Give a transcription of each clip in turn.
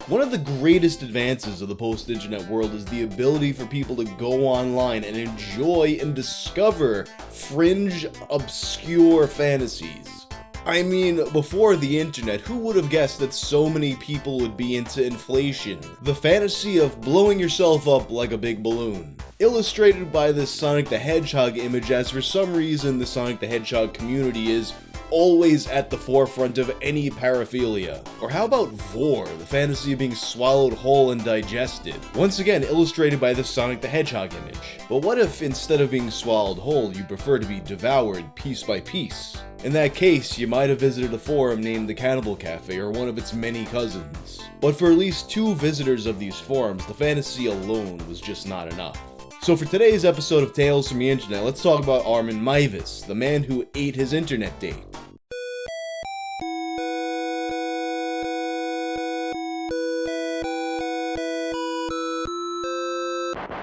One of the greatest advances of the post-internet world is the ability for people to go online and enjoy and discover fringe, obscure fantasies. I mean, before the internet, who would have guessed that so many people would be into inflation? The fantasy of blowing yourself up like a big balloon. Illustrated by this Sonic the Hedgehog image, as for some reason the Sonic the Hedgehog community is always at the forefront of any paraphilia. Or how about Vor, the fantasy of being swallowed whole and digested? Once again, illustrated by the Sonic the Hedgehog image. But what if instead of being swallowed whole, you prefer to be devoured piece by piece? In that case, you might have visited a forum named the Cannibal Cafe or one of its many cousins. But for at least 2 visitors of these forums, the fantasy alone was just not enough. So for today's episode of Tales from the Internet, let's talk about Armin Meiwes, the man who ate his internet date.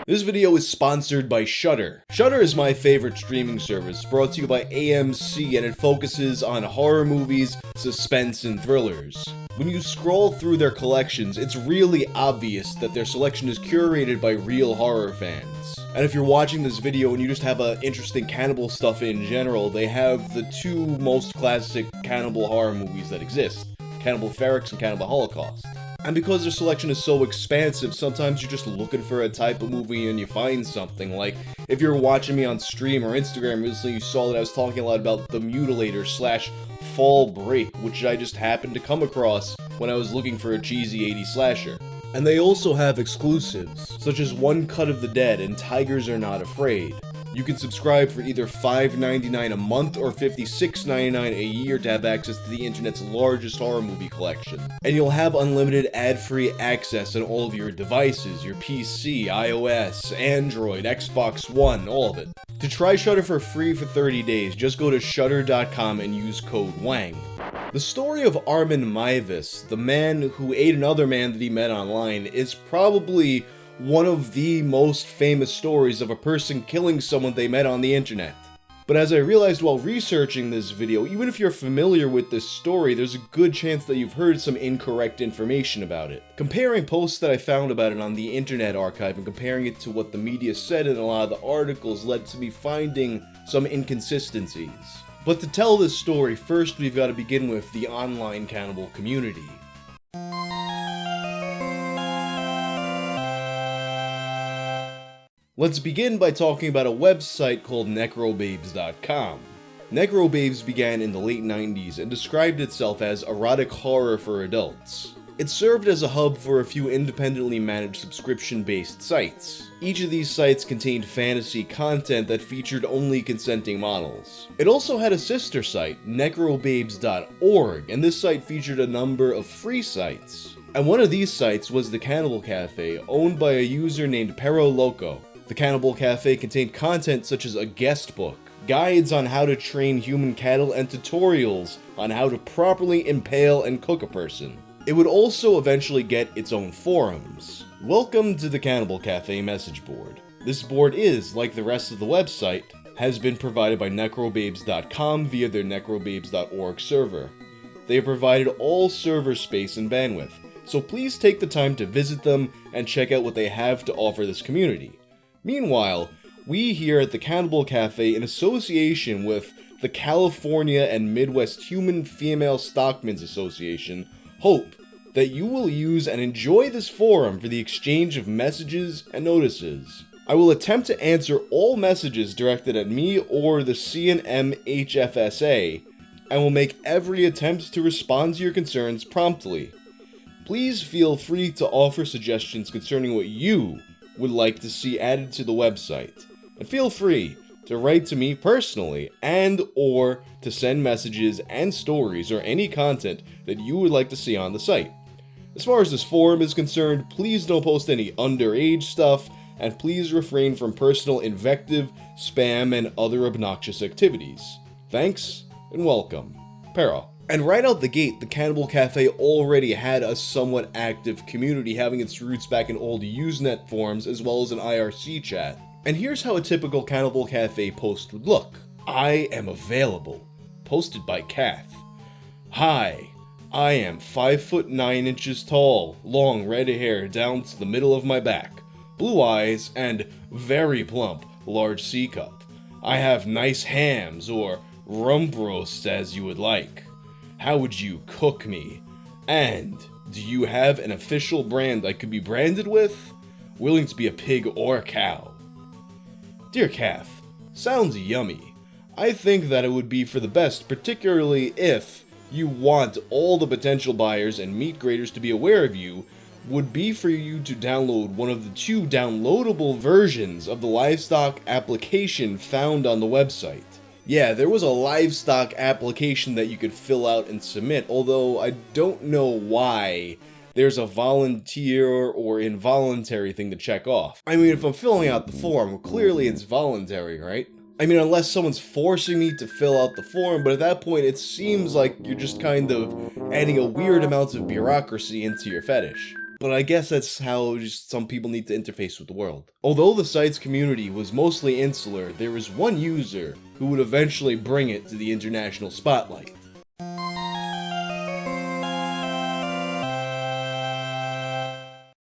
This video is sponsored by Shudder. Shudder is my favorite streaming service, brought to you by AMC, and it focuses on horror movies, suspense, and thrillers. When you scroll through their collections, it's really obvious that their selection is curated by real horror fans. And if you're watching this video and you just have interesting cannibal stuff in general, they have the 2 most classic cannibal horror movies that exist, Cannibal Ferox and Cannibal Holocaust. And because their selection is so expansive, sometimes you're just looking for a type of movie and you find something. Like, if you're watching me on stream or Instagram recently, you saw that I was talking a lot about The Mutilator / Fall Break, which I just happened to come across when I was looking for a cheesy 80s slasher. And they also have exclusives, such as One Cut of the Dead and Tigers Are Not Afraid. You can subscribe for either $5.99 a month or $56.99 a year to have access to the internet's largest horror movie collection. And you'll have unlimited ad-free access on all of your devices, your PC, iOS, Android, Xbox One, all of it. To try Shudder for free for 30 days, just go to shudder.com and use code WANG. The story of Armin Meiwes, the man who ate another man that he met online, is probably one of the most famous stories of a person killing someone they met on the internet. But as I realized while researching this video, even if you're familiar with this story, there's a good chance that you've heard some incorrect information about it. Comparing posts that I found about it on the Internet Archive and comparing it to what the media said in a lot of the articles led to me finding some inconsistencies. But to tell this story, first we've got to begin with the online cannibal community. Let's begin by talking about a website called necrobabes.com. Necrobabes began in the late 90s and described itself as erotic horror for adults. It served as a hub for a few independently managed subscription-based sites. Each of these sites contained fantasy content that featured only consenting models. It also had a sister site, necrobabes.org, and this site featured a number of free sites. And one of these sites was the Cannibal Cafe, owned by a user named Pero Loco. The Cannibal Cafe contained content such as a guest book, guides on how to train human cattle, and tutorials on how to properly impale and cook a person. It would also eventually get its own forums. Welcome to the Cannibal Cafe message board. This board is, like the rest of the website, has been provided by necrobabes.com via their necrobabes.org server. They have provided all server space and bandwidth, so please take the time to visit them and check out what they have to offer this community. Meanwhile, we here at the Cannibal Cafe, in association with the California and Midwest Human Female Stockmen's Association, hope that you will use and enjoy this forum for the exchange of messages and notices. I will attempt to answer all messages directed at me or the C&M HFSA, and will make every attempt to respond to your concerns promptly. Please feel free to offer suggestions concerning what you would like to see added to the website, and feel free to write to me personally and or to send messages and stories or any content that you would like to see on the site. As far as this forum is concerned, please don't post any underage stuff, and please refrain from personal invective, spam, and other obnoxious activities. Thanks, and welcome. Pero. And right out the gate, the Cannibal Cafe already had a somewhat active community, having its roots back in old Usenet forums as well as an IRC chat. And here's how a typical Cannibal Cafe post would look. I am available. Posted by Kath. Hi. I am 5 foot 9 inches tall, long red hair down to the middle of my back, blue eyes, and very plump, large C cup. I have nice hams, or rump roast as you would like. How would you cook me? And do you have an official brand I could be branded with? Willing to be a pig or cow? Dear Calf, sounds yummy. I think that it would be for the best, particularly if you want all the potential buyers and meat graders to be aware of you, would be for you to download one of the 2 downloadable versions of the livestock application found on the website. Yeah, there was a livestock application that you could fill out and submit, although I don't know why there's a volunteer or involuntary thing to check off. I mean, if I'm filling out the form, clearly it's voluntary, right? I mean, unless someone's forcing me to fill out the form, but at that point it seems like you're just kind of adding a weird amount of bureaucracy into your fetish. But I guess that's how just some people need to interface with the world. Although the site's community was mostly insular, there was one user who would eventually bring it to the international spotlight.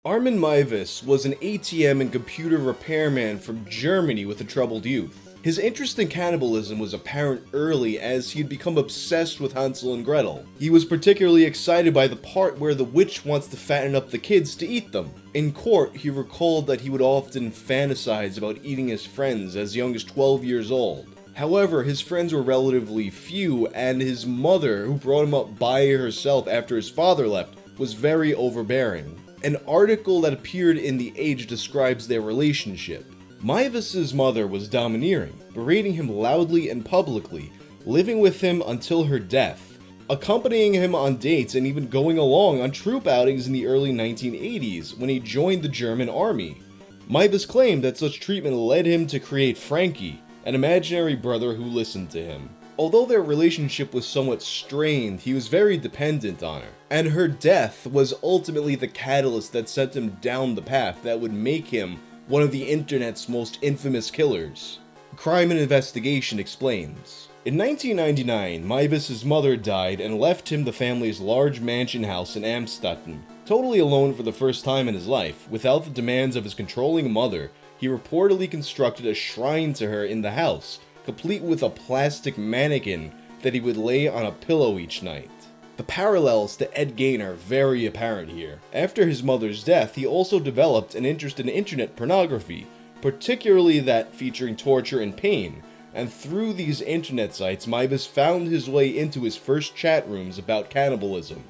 Armin Meiwes was an ATM and computer repairman from Germany with a troubled youth. His interest in cannibalism was apparent early as he had become obsessed with Hansel and Gretel. He was particularly excited by the part where the witch wants to fatten up the kids to eat them. In court, he recalled that he would often fantasize about eating his friends as young as 12 years old. However, his friends were relatively few, and his mother, who brought him up by herself after his father left, was very overbearing. An article that appeared in The Age describes their relationship. Meiwes' mother was domineering, berating him loudly and publicly, living with him until her death, accompanying him on dates and even going along on troop outings in the early 1980s when he joined the German army. Meiwes claimed that such treatment led him to create Frankie, an imaginary brother who listened to him. Although their relationship was somewhat strained, he was very dependent on her, and her death was ultimately the catalyst that sent him down the path that would make him one of the internet's most infamous killers. Crime and Investigation explains. In 1999, Meiwes' mother died and left him the family's large mansion house in Amstetten. Totally alone for the first time in his life, without the demands of his controlling mother, he reportedly constructed a shrine to her in the house, complete with a plastic mannequin that he would lay on a pillow each night. The parallels to Ed Gein are very apparent here. After his mother's death, he also developed an interest in internet pornography, particularly that featuring torture and pain, and through these internet sites, Meiwes found his way into his first chat rooms about cannibalism.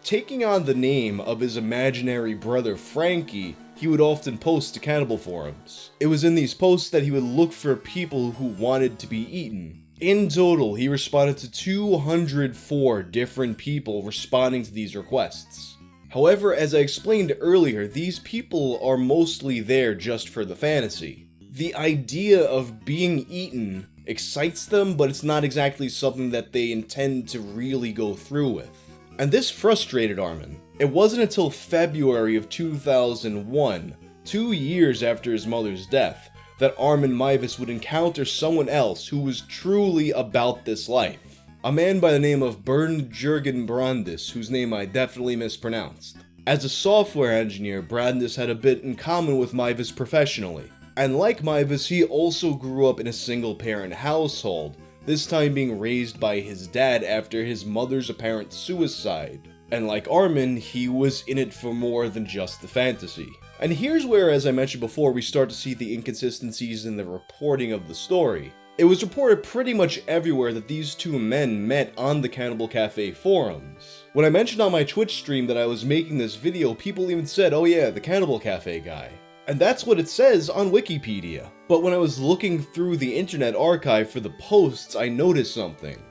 Taking on the name of his imaginary brother Frankie, he would often post to cannibal forums. It was in these posts that he would look for people who wanted to be eaten. In total, he responded to 204 different people responding to these requests. However, as I explained earlier, these people are mostly there just for the fantasy. The idea of being eaten excites them, but it's not exactly something that they intend to really go through with. And this frustrated Armin. It wasn't until February of 2001, 2 years after his mother's death, that Armin Meiwes would encounter someone else who was truly about this life. A man by the name of Bernd Jürgen Brandes, whose name I definitely mispronounced. As a software engineer, Brandes had a bit in common with Meiwes professionally. And like Meiwes, he also grew up in a single-parent household, this time being raised by his dad after his mother's apparent suicide. And like Armin, he was in it for more than just the fantasy. And here's where, as I mentioned before, we start to see the inconsistencies in the reporting of the story. It was reported pretty much everywhere that these two men met on the Cannibal Cafe forums. When I mentioned on my Twitch stream that I was making this video, people even said, oh yeah, the Cannibal Cafe guy. And that's what it says on Wikipedia. But when I was looking through the internet archive for the posts, I noticed something.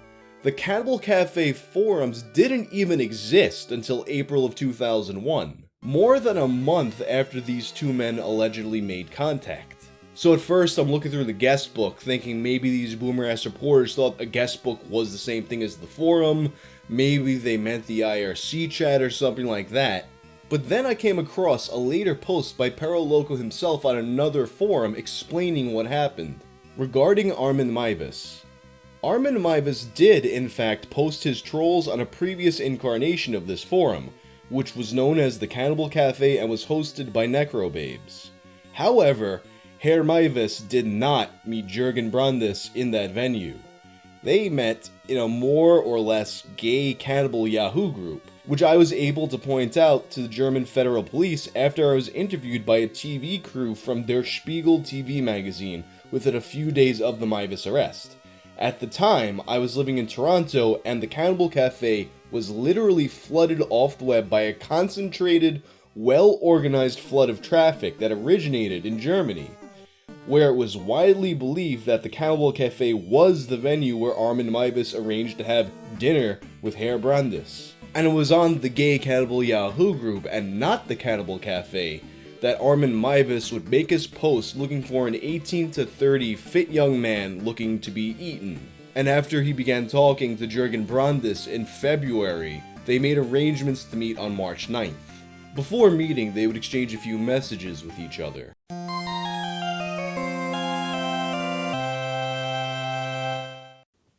The Cannibal Cafe forums didn't even exist until April of 2001. More than a month after these two men allegedly made contact. So at first I'm looking through the guest book thinking maybe these boomer-ass reporters thought a guest book was the same thing as the forum, maybe they meant the IRC chat or something like that. But then I came across a later post by Perro Loco himself on another forum explaining what happened. Regarding Armin Meiwes, Armin Meiwes did, in fact, post his trolls on a previous incarnation of this forum, which was known as the Cannibal Cafe and was hosted by Necrobabes. However, Herr Meiwes did not meet Jürgen Brandes in that venue. They met in a more or less gay cannibal Yahoo group, which I was able to point out to the German Federal Police after I was interviewed by a TV crew from Der Spiegel TV magazine within a few days of the Meiwes arrest. At the time, I was living in Toronto, and the Cannibal Cafe was literally flooded off the web by a concentrated, well-organized flood of traffic that originated in Germany, where it was widely believed that the Cannibal Cafe was the venue where Armin Meiwes arranged to have dinner with Herr Brandes. And it was on the Gay Cannibal Yahoo group, and not the Cannibal Cafe, that Armin Meiwes would make his post looking for an 18 to 30 fit young man looking to be eaten. And after he began talking to Jürgen Brandes in February, they made arrangements to meet on March 9th. Before meeting, they would exchange a few messages with each other.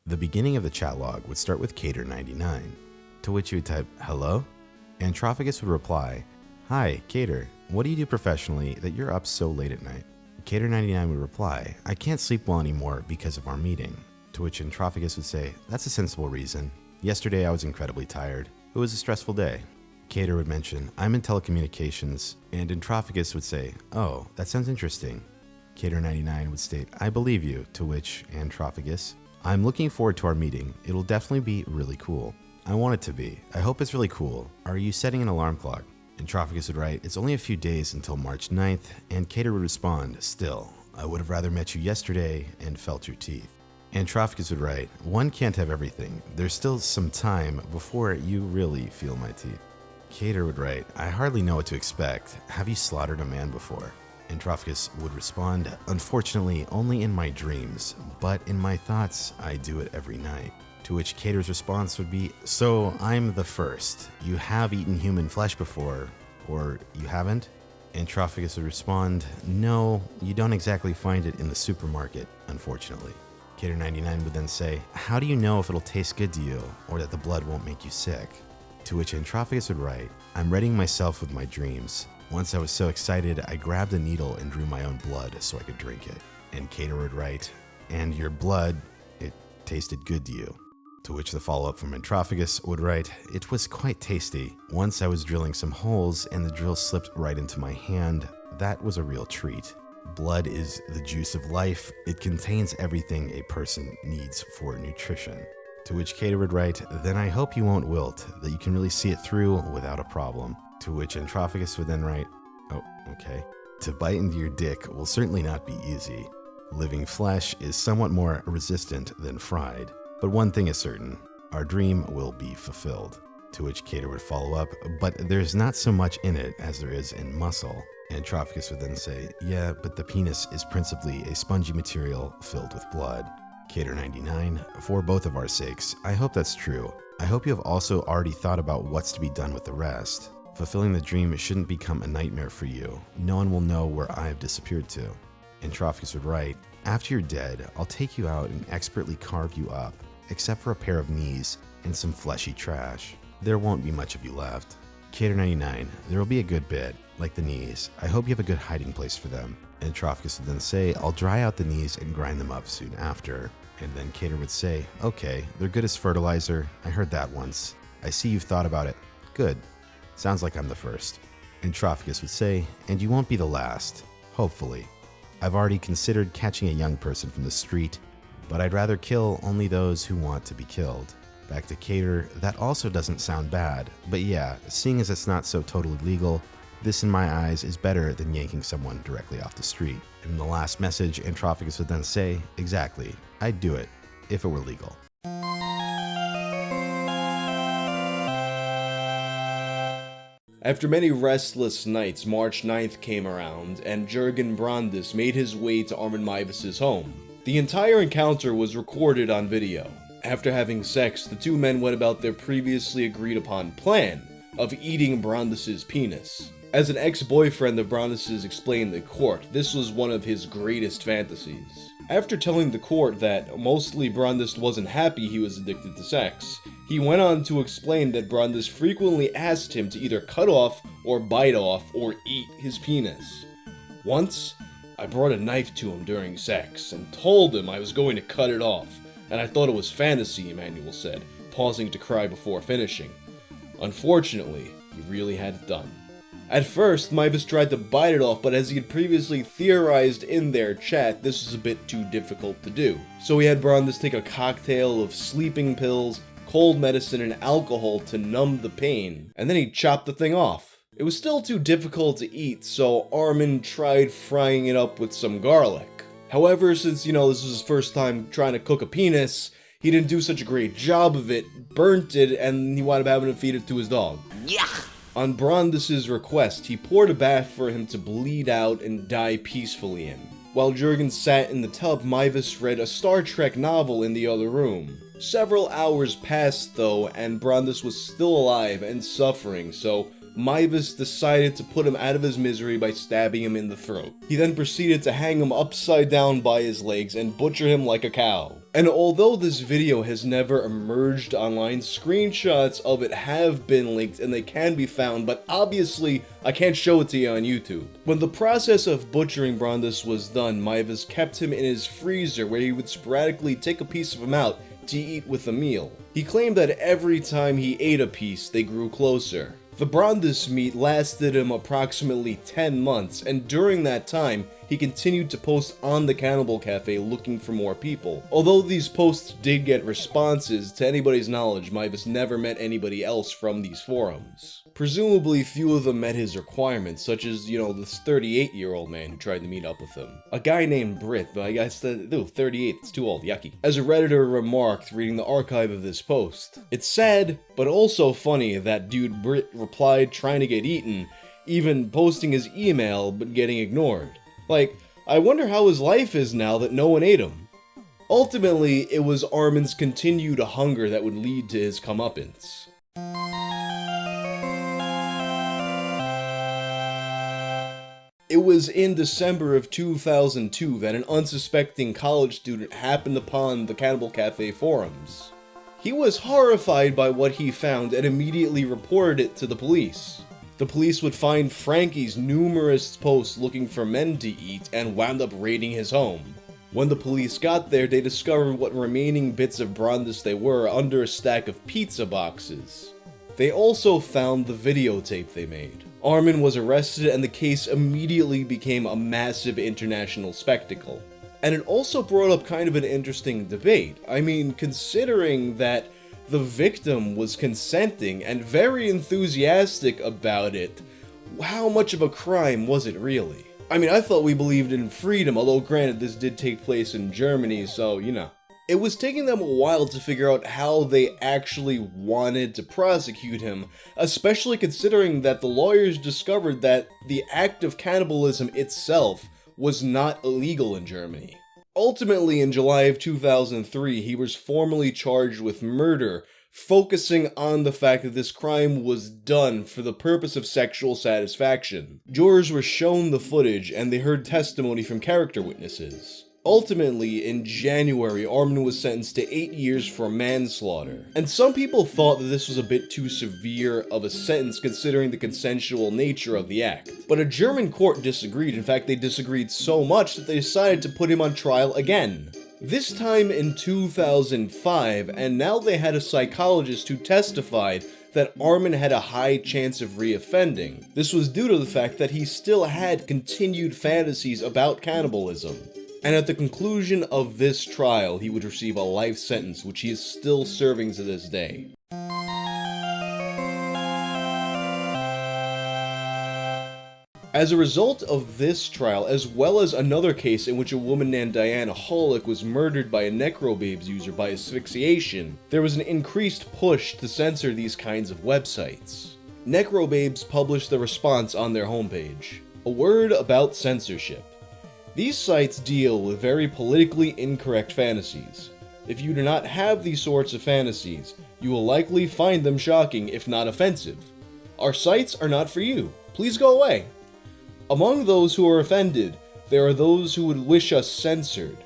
The beginning of the chat log would start with Cater99, to which you would type, "Hello?" Antrophagus would reply, "Hi, Cater. What do you do professionally that you're up so late at night?" Cater99 would reply, "I can't sleep well anymore because of our meeting." To which Antrophagus would say, "That's a sensible reason. Yesterday I was incredibly tired. It was a stressful day." Cater would mention, "I'm in telecommunications," and Antrophagus would say, "Oh, that sounds interesting." Cater99 would state, "I believe you," to which Antrophagus, "I'm looking forward to our meeting. It'll definitely be really cool. I want it to be. I hope it's really cool. Are you setting an alarm clock?" Antrophagus would write, "It's only a few days until March 9th, and Cater would respond, "Still, I would have rather met you yesterday and felt your teeth." Antrophagus would write, "One can't have everything. There's still some time before you really feel my teeth." Cater would write, "I hardly know what to expect. Have you slaughtered a man before?" Antrophagus would respond, "Unfortunately, only in my dreams, but in my thoughts, I do it every night." To which Cater's response would be, "So I'm the first. You have eaten human flesh before, or you haven't?" Antrophagus would respond, "No, you don't exactly find it in the supermarket, unfortunately." Cater99 would then say, "How do you know if it'll taste good to you, or that the blood won't make you sick?" To which Antrophagus would write, "I'm readying myself with my dreams. Once I was so excited, I grabbed a needle and drew my own blood so I could drink it." And Cater would write, "And your blood, it tasted good to you." To which the follow-up from Antrophagus would write, "It was quite tasty. Once I was drilling some holes and the drill slipped right into my hand. That was a real treat. Blood is the juice of life. It contains everything a person needs for nutrition." To which Cater would write, "Then I hope you won't wilt, that you can really see it through without a problem." To which Antrophagus would then write, "Oh, okay. To bite into your dick will certainly not be easy. Living flesh is somewhat more resistant than fried. But one thing is certain, our dream will be fulfilled." To which Cater would follow up, "But there's not so much in it as there is in muscle." Antrophagus would then say, "Yeah, but the penis is principally a spongy material filled with blood." Cater99, "For both of our sakes, I hope that's true. I hope you have also already thought about what's to be done with the rest. Fulfilling the dream shouldn't become a nightmare for you. No one will know where I have disappeared to." Antrophagus would write, "After you're dead, I'll take you out and expertly carve you up, except for a pair of knees and some fleshy trash. There won't be much of you left." Cater99, "There will be a good bit, like the knees. I hope you have a good hiding place for them." Antrophagus would then say, "I'll dry out the knees and grind them up soon after." And then Cater would say, "Okay, they're good as fertilizer. I heard that once. I see you've thought about it. Good. Sounds like I'm the first." Antrophagus would say, "And you won't be the last. Hopefully. I've already considered catching a young person from the street, but I'd rather kill only those who want to be killed." Back to Cater, "That also doesn't sound bad, but yeah, seeing as it's not so totally legal, this in my eyes is better than yanking someone directly off the street." And in the last message, Antrophagus would then say, "Exactly, I'd do it, if it were legal." After many restless nights, March 9th came around, and Jürgen Brandes made his way to Armin Meiwes' home. The entire encounter was recorded on video. After having sex, the two men went about their previously agreed upon plan of eating Brandes' penis. As an ex-boyfriend of Brandes' explained in court, this was one of his greatest fantasies. After telling the court that mostly Brandis wasn't happy he was addicted to sex, he went on to explain that Brandis frequently asked him to either cut off or bite off or eat his penis. Once, I brought a knife to him during sex and told him I was going to cut it off, and I thought it was fantasy, Emanuel said, pausing to cry before finishing. Unfortunately, he really had it done. At first, Meiwes tried to bite it off, but as he had previously theorized in their chat, this was a bit too difficult to do. So he had Brandis take a cocktail of sleeping pills, cold medicine, and alcohol to numb the pain, and then he chopped the thing off. It was still too difficult to eat, so Armin tried frying it up with some garlic. However, since, this was his first time trying to cook a penis, he didn't do such a great job of it, burnt it, and he wound up having to feed it to his dog. Yuck! On Brandis' request, he poured a bath for him to bleed out and die peacefully in. While Jurgen sat in the tub, Meiwes read a Star Trek novel in the other room. Several hours passed though, and Brandis was still alive and suffering, so Meiwes decided to put him out of his misery by stabbing him in the throat. He then proceeded to hang him upside down by his legs and butcher him like a cow. And although this video has never emerged online, screenshots of it have been leaked and they can be found, but obviously I can't show it to you on YouTube. When the process of butchering Brandis was done, Meiwes kept him in his freezer where he would sporadically take a piece of him out to eat with a meal. He claimed that every time he ate a piece, they grew closer. The Brandis meat lasted him approximately 10 months, and during that time, he continued to post on the Cannibal Cafe looking for more people. Although these posts did get responses, to anybody's knowledge, Meiwes never met anybody else from these forums. Presumably, few of them met his requirements, such as, this 38-year-old man who tried to meet up with him. A guy named Britt, but I guess 38, it's too old, yucky. As a Redditor remarked, reading the archive of this post, it's sad, but also funny that dude Britt replied trying to get eaten, even posting his email but getting ignored. Like, I wonder how his life is now that no one ate him. Ultimately, it was Armin's continued hunger that would lead to his comeuppance. It was in December of 2002 that an unsuspecting college student happened upon the Cannibal Cafe forums. He was horrified by what he found and immediately reported it to the police. The police would find Frankie's numerous posts looking for men to eat and wound up raiding his home. When the police got there, they discovered what remaining bits of Brandis they were under a stack of pizza boxes. They also found the videotape they made. Armin was arrested and the case immediately became a massive international spectacle. And it also brought up kind of an interesting debate. I mean, considering that the victim was consenting and very enthusiastic about it, how much of a crime was it really? I mean, I thought we believed in freedom, although granted this did take place in Germany, so It was taking them a while to figure out how they actually wanted to prosecute him, especially considering that the lawyers discovered that the act of cannibalism itself was not illegal in Germany. Ultimately, in July of 2003, he was formally charged with murder, focusing on the fact that this crime was done for the purpose of sexual satisfaction. Jurors were shown the footage, and they heard testimony from character witnesses. Ultimately, in January, Armin was sentenced to 8 years for manslaughter. And some people thought that this was a bit too severe of a sentence considering the consensual nature of the act. But a German court disagreed. In fact, they disagreed so much that they decided to put him on trial again. This time in 2005, and now they had a psychologist who testified that Armin had a high chance of reoffending. This was due to the fact that he still had continued fantasies about cannibalism. And at the conclusion of this trial, he would receive a life sentence, which he is still serving to this day. As a result of this trial, as well as another case in which a woman named Diana Hollick was murdered by a Necrobabes user by asphyxiation, there was an increased push to censor these kinds of websites. Necrobabes published the response on their homepage. A word about censorship. These sites deal with very politically incorrect fantasies. If you do not have these sorts of fantasies, you will likely find them shocking, if not offensive. Our sites are not for you. Please go away. Among those who are offended, there are those who would wish us censored.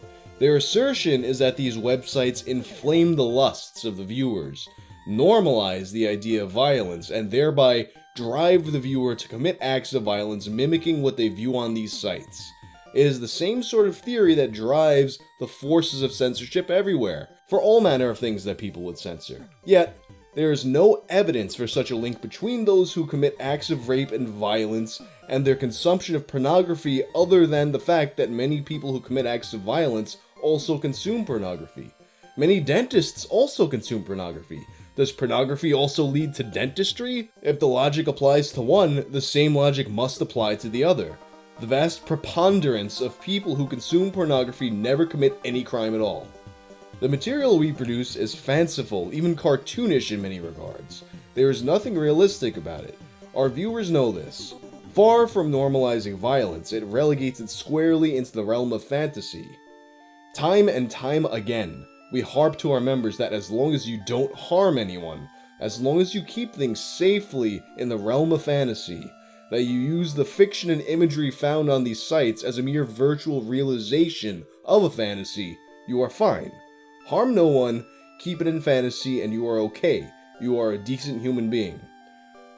Their assertion is that these websites inflame the lusts of the viewers, normalize the idea of violence, and thereby drive the viewer to commit acts of violence mimicking what they view on these sites. It is the same sort of theory that drives the forces of censorship everywhere, for all manner of things that people would censor. Yet, there is no evidence for such a link between those who commit acts of rape and violence and their consumption of pornography, other than the fact that many people who commit acts of violence also consume pornography. Many dentists also consume pornography. Does pornography also lead to dentistry? If the logic applies to one, the same logic must apply to the other. The vast preponderance of people who consume pornography never commit any crime at all. The material we produce is fanciful, even cartoonish in many regards. There is nothing realistic about it. Our viewers know this. Far from normalizing violence, it relegates it squarely into the realm of fantasy. Time and time again, we harp to our members that as long as you don't harm anyone, as long as you keep things safely in the realm of fantasy, that you use the fiction and imagery found on these sites as a mere virtual realization of a fantasy, you are fine. Harm no one, keep it in fantasy, and you are okay. You are a decent human being.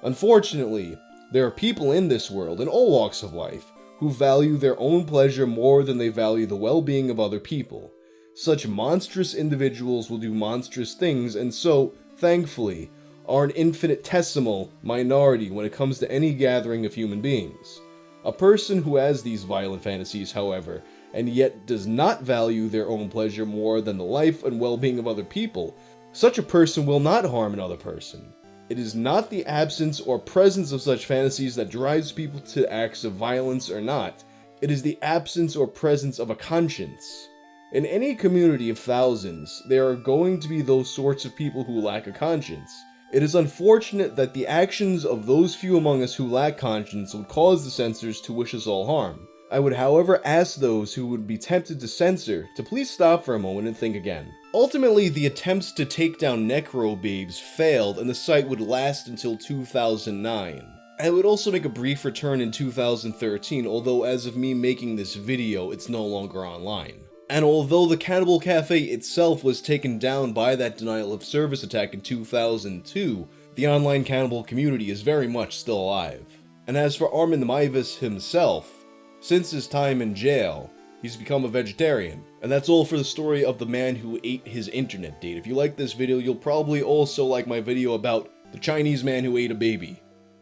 Unfortunately, there are people in this world, in all walks of life, who value their own pleasure more than they value the well-being of other people. Such monstrous individuals will do monstrous things, and so, thankfully, are an infinitesimal minority when it comes to any gathering of human beings. A person who has these violent fantasies, however, and yet does not value their own pleasure more than the life and well-being of other people, such a person will not harm another person. It is not the absence or presence of such fantasies that drives people to acts of violence or not. It is the absence or presence of a conscience. In any community of thousands, there are going to be those sorts of people who lack a conscience. It is unfortunate that the actions of those few among us who lack conscience would cause the censors to wish us all harm. I would, however, ask those who would be tempted to censor to please stop for a moment and think again. Ultimately, the attempts to take down Necrobabes failed and the site would last until 2009. I would also make a brief return in 2013, although as of me making this video, it's no longer online. And although the Cannibal Cafe itself was taken down by that denial of service attack in 2002, the online cannibal community is very much still alive. And as for Armin Meiwes himself, since his time in jail, he's become a vegetarian. And that's all for the story of the man who ate his internet date. If you like this video, you'll probably also like my video about the Chinese man who ate a baby.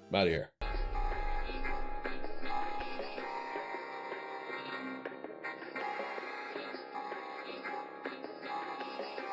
I'm out of here.